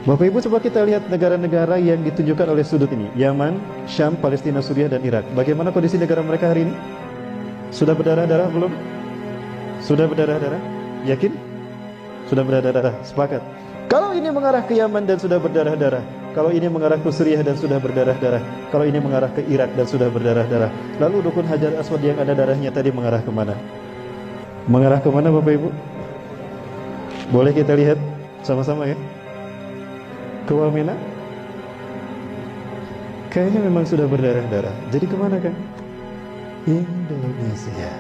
Bapak Ibu, coba kita lihat negara-negara yang ditunjukkan oleh sudut ini. Yaman, Syam, Palestina, Suriah, dan Irak. Bagaimana kondisi negara mereka hari ini? Sudah berdarah-darah belum? Sudah berdarah-darah? Yakin? Sudah berdarah-darah? Sepakat. Kalau ini mengarah ke Yaman dan sudah berdarah-darah, kalau ini mengarah ke Suriah dan sudah berdarah-darah, kalau ini mengarah ke Irak dan sudah berdarah-darah, lalu Rukun Hajar Aswad yang ada darahnya tadi mengarah kemana? Mengarah kemana Bapak Ibu? Boleh kita lihat sama-sama ya? Ke Wamena? Kayaknya memang sudah berdarah-darah. Jadi kemana kan? Indonesia.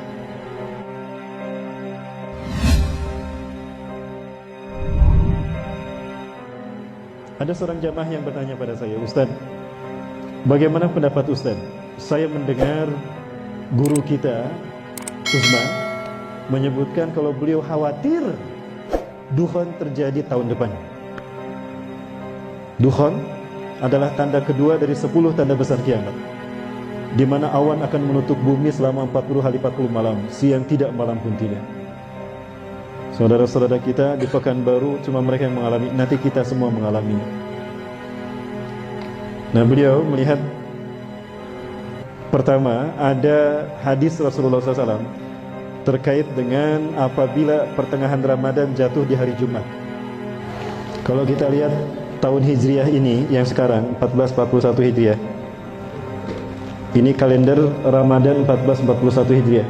Ada seorang jamaah yang bertanya pada saya, Ustaz, bagaimana pendapat Ustaz? Saya mendengar guru kita, Uzma, menyebutkan kalau beliau khawatir Dukhon terjadi tahun depan. Dukhon adalah tanda kedua dari 10 tanda besar kiamat, di mana awan akan menutup bumi selama 40 hari 40 malam, siang tidak, malam pun tidak. Saudara-saudara kita di Pekanbaru cuma mereka yang mengalami, nanti kita semua mengalami. Nah, beliau melihat pertama ada hadis Rasulullah SAW terkait dengan apabila pertengahan Ramadan jatuh di hari Jumat. Kalau kita lihat tahun Hijriah ini yang sekarang 1441 Hijriah, ini kalender Ramadan 1441 Hijriah.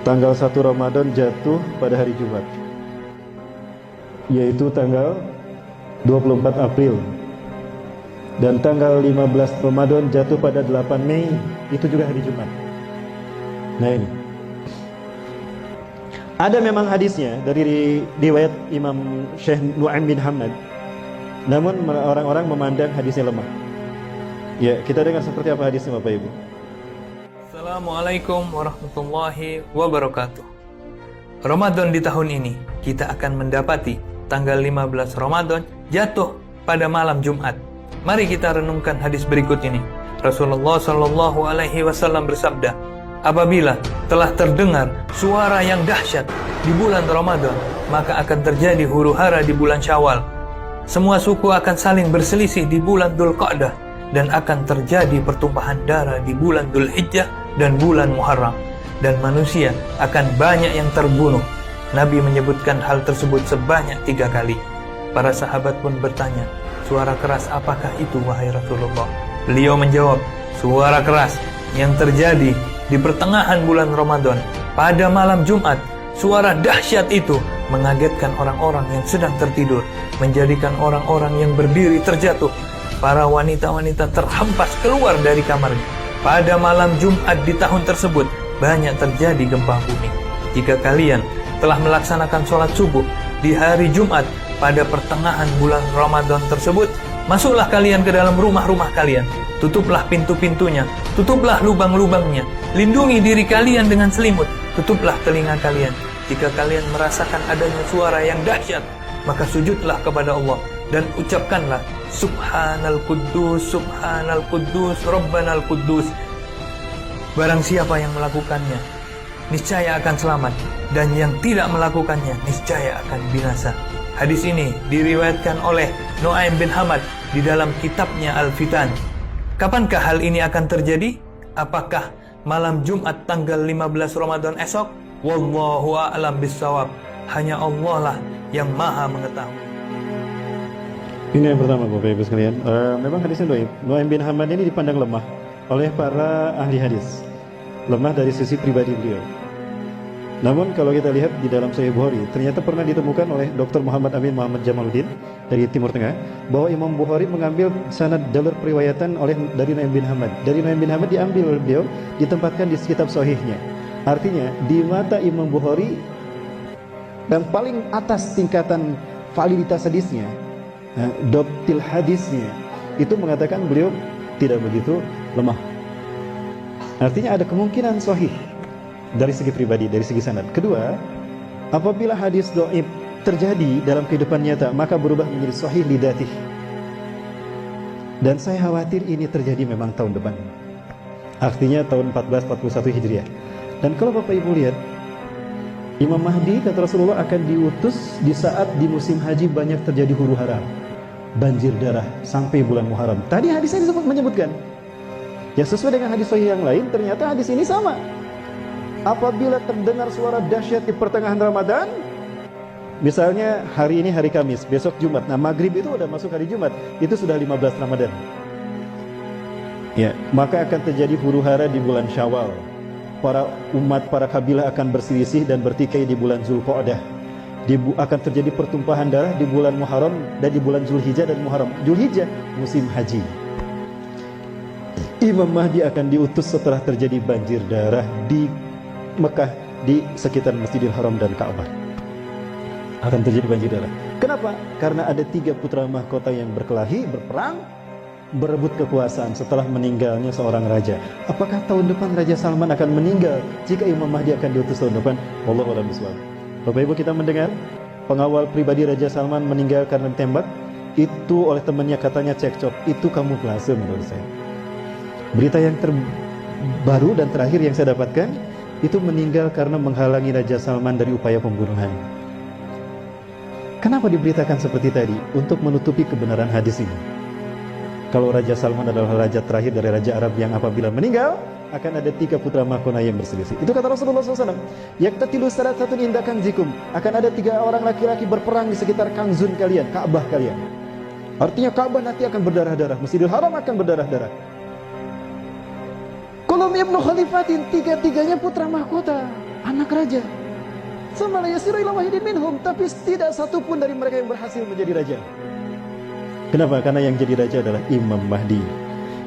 Tanggal 1 Ramadan jatuh pada hari Jumat, yaitu tanggal 24 April. Dan tanggal 15 Ramadan jatuh pada 8 Mei, itu juga hari Jumat. Nah ini ada memang hadisnya dari riwayat Imam Syekh Nu'aim bin Hamad, namun orang-orang memandang hadisnya lemah. Ya, kita dengar seperti apa hadisnya Bapak Ibu. Assalamualaikum warahmatullahi wabarakatuh. Ramadan di tahun ini kita akan mendapati tanggal 15 Ramadan jatuh pada malam Jumat. Mari kita renungkan hadis berikut ini. Rasulullah Shallallahu Alaihi Wasallam bersabda, apabila telah terdengar suara yang dahsyat di bulan Ramadan, maka akan terjadi huru-hara di bulan Syawal. Semua suku akan saling berselisih di bulan Dzulqa'dah, dan akan terjadi pertumpahan darah di bulan Dzulhijjah dan bulan Muharram, dan manusia akan banyak yang terbunuh. Nabi menyebutkan hal tersebut sebanyak 3 kali. Para sahabat pun bertanya, suara keras apakah itu wahai Rasulullah? Beliau menjawab, suara keras yang terjadi di pertengahan bulan Ramadan pada malam Jumat. Suara dahsyat itu mengagetkan orang-orang yang sedang tertidur, menjadikan orang-orang yang berdiri terjatuh. Para wanita-wanita terhempas keluar dari kamarnya. Pada malam Jumat di tahun tersebut banyak terjadi gempa bumi. Jika kalian telah melaksanakan sholat subuh di hari Jumat pada pertengahan bulan Ramadan tersebut, masuklah kalian ke dalam rumah-rumah kalian, tutuplah pintu-pintunya, tutuplah lubang-lubangnya, lindungi diri kalian dengan selimut, tutuplah telinga kalian. Jika kalian merasakan adanya suara yang dahsyat, maka sujudlah kepada Allah dan ucapkanlah Subhanal Quddus, Subhanal Quddus, Rabbanal Quddus. Barang siapa yang melakukannya, niscaya akan selamat, dan yang tidak melakukannya, niscaya akan binasa. Hadis ini diriwayatkan oleh Nu'aim bin Hamad di dalam kitabnya Al-Fitan. Kapankah hal ini akan terjadi? Apakah malam Jumat tanggal 15 Ramadan esok? Wallahu a'lam bissawab. Hanya Allah lah yang maha mengetahui. Ini yang pertama Bapak Ibu sekalian. Memang hadisnya dhaif. Nu'aim bin Hamad ini dipandang lemah oleh para ahli hadis. Lemah dari sisi pribadi beliau. Namun kalau kita lihat di dalam Sahih Bukhari, ternyata pernah ditemukan oleh Dr. Muhammad Amin Muhammad Jamaluddin dari Timur Tengah, bahwa Imam Bukhari mengambil sanad jalur periwayatan dari Nu'aim bin Hamad. Dari Nu'aim bin Hamad diambil oleh beliau, ditempatkan di kitab Sahihnya. Artinya di mata Imam Bukhari dan paling atas tingkatan validitas hadisnya, doptil hadisnya, itu mengatakan beliau tidak begitu lemah. Artinya ada kemungkinan sahih dari segi pribadi, dari segi sanad. Kedua, apabila hadis dhaif terjadi dalam kehidupan nyata, maka berubah menjadi sahih lidatih. Dan saya khawatir ini terjadi memang tahun depan. Artinya tahun 1441 Hijriah. Dan kalau Bapak Ibu lihat, Imam Mahdi kata Rasulullah akan diutus di saat di musim haji banyak terjadi huru-hara. banjir darah sampai bulan Muharram. Tadi hadisnya menyebutkan. Ya sesuai dengan hadis sahih yang lain, ternyata hadis ini sama. Apabila terdengar suara dahsyat di pertengahan Ramadan, misalnya hari ini hari Kamis, besok Jumat. Nah, maghrib itu udah masuk hari Jumat, itu sudah 15 Ramadan. Ya, maka akan terjadi huru-hara di bulan Syawal. Para kabilah akan berselisih dan bertikai di bulan Zulqa'dah. Akan terjadi pertumpahan darah di bulan Muharram dan di bulan Zulhijjah dan Muharram. Zulhijjah musim haji. Imam Mahdi akan diutus setelah terjadi banjir darah di Mekah, di sekitar Masjidil Haram dan Ka'bah. Akan terjadi banjir darah. Kenapa? Karena ada 3 putra mahkota yang berkelahi, berperang, berebut kekuasaan setelah meninggalnya seorang raja. Apakah tahun depan Raja Salman akan meninggal jika Imam Mahdi akan diutus tahun depan? Wallahu a'lam bishawab. Bapak Ibu, kita mendengar pengawal pribadi Raja Salman meninggal karena ditembak. Itu oleh temannya, katanya cekcok. Itu kamuflase menurut saya. Berita yang terbaru dan terakhir yang saya dapatkan, itu meninggal karena menghalangi Raja Salman dari upaya pembunuhan. Kenapa diberitakan seperti tadi? Untuk menutupi kebenaran hadis ini. Kalau Raja Salman adalah raja terakhir dari Raja Arab yang apabila meninggal, akan ada 3 putra mahkota yang berselisih. Itu kata Rasulullah SAW. Yaktatilu salasatun inda kanzikum. Akan ada 3 orang laki-laki berperang di sekitar kanzun kalian, Ka'bah kalian. Artinya Ka'bah nanti akan berdarah-darah, Masjidil Haram akan berdarah-darah. Kulum ibnu khalifatin, 3-3-nya putra mahkota, anak raja. Sama la yasiru ila wahidin minhum, tapi tidak satu pun dari mereka yang berhasil menjadi raja. Kenapa? Karena yang jadi raja adalah Imam Mahdi.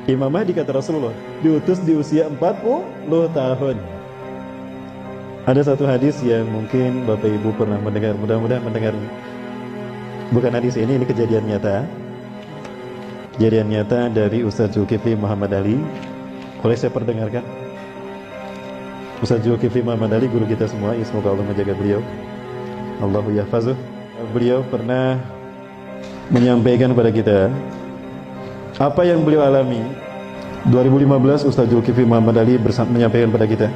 Imam Mahdi, kata Rasulullah, diutus di usia 40 tahun. Ada satu hadis yang mungkin Bapak Ibu pernah mendengar, mudah-mudahan mendengar. Bukan hadis ini kejadian nyata. Kejadian nyata dari Ustaz Zulkifli Muhammad Ali. Boleh saya perdengarkan? Ustaz Zulkifli Muhammad Ali, guru kita semua, semoga Allah menjaga beliau. Allahu yahfazuh. Beliau pernah menyampaikan kepada kita apa yang beliau alami. 2015 Ustaz Zulkifli Muhammad Ali menyampaikan kepada kita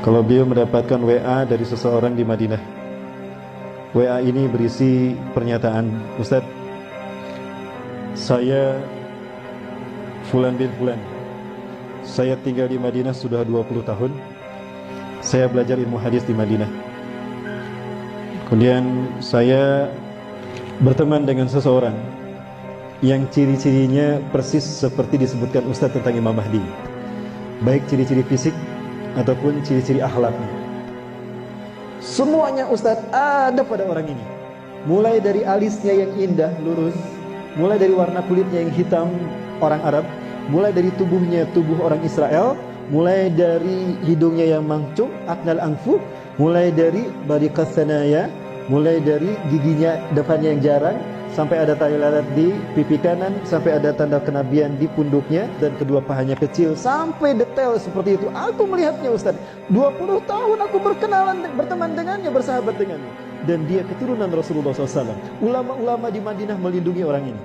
kalau beliau mendapatkan WA dari seseorang di Madinah. WA ini berisi pernyataan, Ustaz, saya Fulan bin Fulan, saya tinggal di Madinah sudah 20 tahun. Saya belajar ilmu hadis di Madinah. Kemudian saya berteman dengan seseorang yang ciri-cirinya persis seperti disebutkan Ustaz tentang Imam Mahdi, baik ciri-ciri fisik ataupun ciri-ciri akhlaknya. Semuanya Ustaz ada pada orang ini. Mulai dari alisnya yang indah, lurus, mulai dari warna kulitnya yang hitam, orang Arab, mulai dari tubuhnya tubuh orang Israel, mulai dari hidungnya yang mancung, aknal anfu, mulai dari bariqas sanaya, mulai dari giginya depannya yang jarang, sampai ada tai lalat di pipi kanan, sampai ada tanda kenabian di punduknya, dan kedua pahanya kecil, sampai detail seperti itu. Aku melihatnya Ustaz, 20 tahun aku berkenalan, berteman dengannya, bersahabat dengannya, dan dia keturunan Rasulullah SAW. Ulama-ulama di Madinah melindungi orang ini.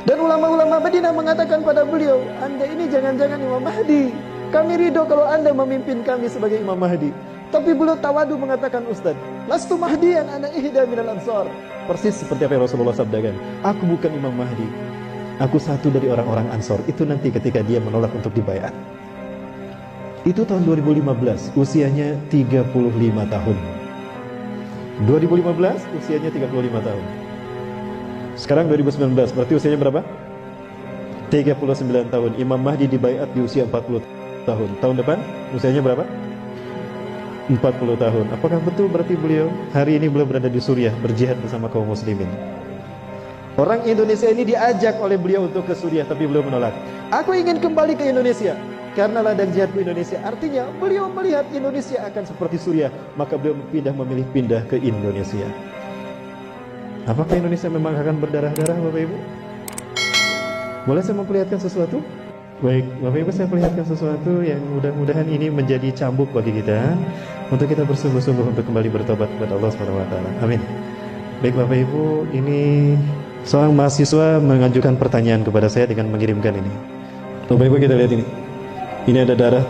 Dan ulama-ulama Madinah mengatakan pada beliau, Anda ini jangan-jangan Imam Mahdi. Kami ridho kalau Anda memimpin kami sebagai Imam Mahdi. Tapi beliau tawadu mengatakan, Ustaz, lastu mahdiyan ana ihda minal ansar. Persis seperti apa yang Rasulullah sabdakan. Aku bukan Imam Mahdi. Aku satu dari orang-orang Ansor. Itu nanti ketika dia menolak untuk dibayar. Itu tahun 2015, usianya 35 tahun. 2015, usianya 35 tahun. Sekarang 2019, berarti usianya berapa? 39 tahun. Imam Mahdi dibaiat di usia 40 tahun. Tahun depan usianya berapa? 40 tahun. Apakah betul berarti beliau hari ini belum berada di Suriah berjihad bersama kaum muslimin? Orang Indonesia ini diajak oleh beliau untuk ke Suriah, tapi beliau menolak. Aku ingin kembali ke Indonesia karena ladang jihadku Indonesia. Artinya beliau melihat Indonesia akan seperti Suriah, maka beliau memilih pindah ke Indonesia. Apakah Indonesia memang akan berdarah-darah, Bapak Ibu? Boleh saya memperlihatkan sesuatu? Baik, Bapak Ibu, saya perlihatkan sesuatu yang mudah-mudahan ini menjadi cambuk bagi kita untuk kita bersungguh-sungguh untuk kembali bertobat kepada Allah SWT. Amin. Baik Bapak Ibu, ini seorang mahasiswa mengajukan pertanyaan kepada saya dengan mengirimkan ini. Bapak Ibu, kita lihat ini. Ini ada darah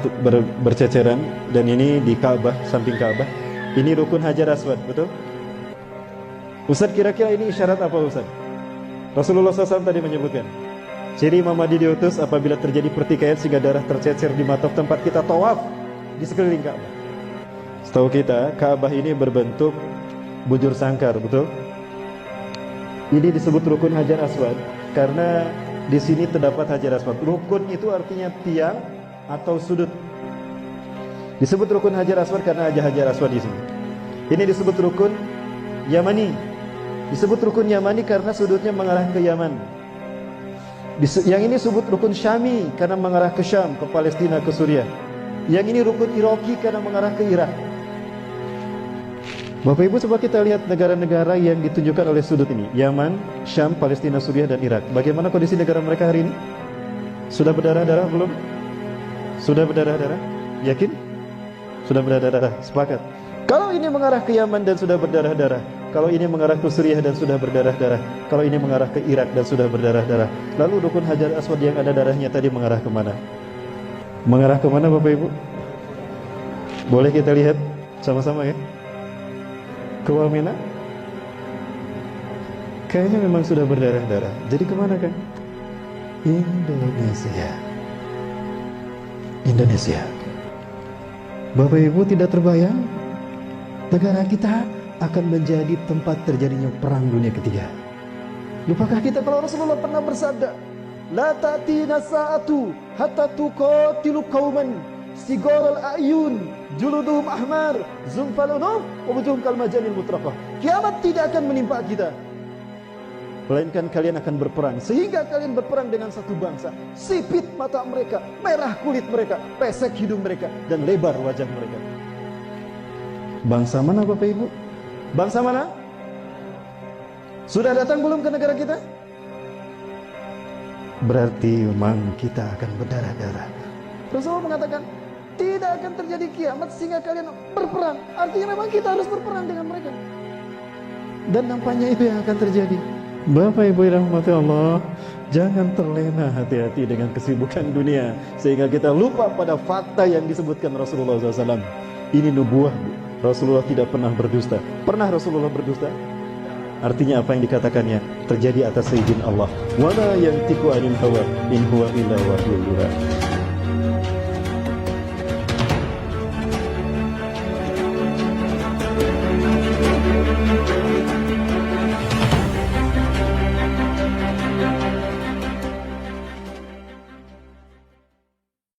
berceceran, dan ini di Ka'bah, samping Ka'bah. Ini rukun Hajar Aswad, betul? Ustaz, kira-kira ini isyarat apa Ustaz? Rasulullah SAW tadi menyebutkan, ciri Imam Mahdi diutus apabila terjadi pertikaian sehingga darah tercecer di mata tempat kita tawaf di sekeliling Ka'bah. Setahu kita, Ka'bah ini berbentuk bujur sangkar, betul? Ini disebut rukun Hajar Aswad karena di sini terdapat Hajar Aswad. Rukun itu artinya tiang atau sudut. Disebut rukun Hajar Aswad karena ada Hajar Aswad di sini. Ini disebut rukun Yamani. Disebut rukun Yamani karena sudutnya mengarah ke Yaman. Yang ini disebut rukun Syami karena mengarah ke Syam, ke Palestina, ke Suriah. Yang ini rukun Iraqi karena mengarah ke Irak. Bapak Ibu, coba kita lihat negara-negara yang ditunjukkan oleh sudut ini. Yaman, Syam, Palestina, Suriah, dan Irak. Bagaimana kondisi negara mereka hari ini? Sudah berdarah-darah belum? Sudah berdarah-darah? Yakin? Sudah berdarah-darah? Sepakat? Kalau ini mengarah ke Yaman dan sudah berdarah-darah, kalau ini mengarah ke Suriah dan sudah berdarah-darah, kalau ini mengarah ke Irak dan sudah berdarah-darah, lalu rukun Hajar Aswad yang ada darahnya tadi mengarah kemana? Mengarah kemana Bapak Ibu? Boleh kita lihat sama-sama ya? Ke Wamena? Kayaknya memang sudah berdarah-darah. Jadi kemana kan? Indonesia. Indonesia. Bapak Ibu, tidak terbayang negara kita akan menjadi tempat terjadinya perang dunia ketiga. Lupakah kita kalau Rasulullah pernah bersabda, la ta'tina sa'atu hatta tuqatilu qauman sigaral a'yun juluduhum ahmar zumfalunum wa wujuhum kal majanil mutraqah. Kiamat tidak akan menimpa kita, melainkan kalian akan berperang sehingga kalian berperang dengan satu bangsa. Sipit mata mereka, merah kulit mereka, pesek hidung mereka, dan lebar wajah mereka. Bangsa mana Bapak Ibu? Bangsa mana? Sudah datang belum ke negara kita? Berarti memang kita akan berdarah-darah. Rasulullah mengatakan tidak akan terjadi kiamat sehingga kalian berperang. Artinya memang kita harus berperang dengan mereka. Dan nampaknya itu yang akan terjadi. Bapak Ibu yang dirahmati Allah, jangan terlena hati-hati dengan kesibukan dunia sehingga kita lupa pada fakta yang disebutkan Rasulullah SAW. Ini nubuah. Rasulullah tidak pernah berdusta. Pernah Rasulullah berdusta? Artinya apa yang dikatakannya terjadi atas izin Allah. Wa ma yantiqu anil hawa in huwa illa wahyun yuha.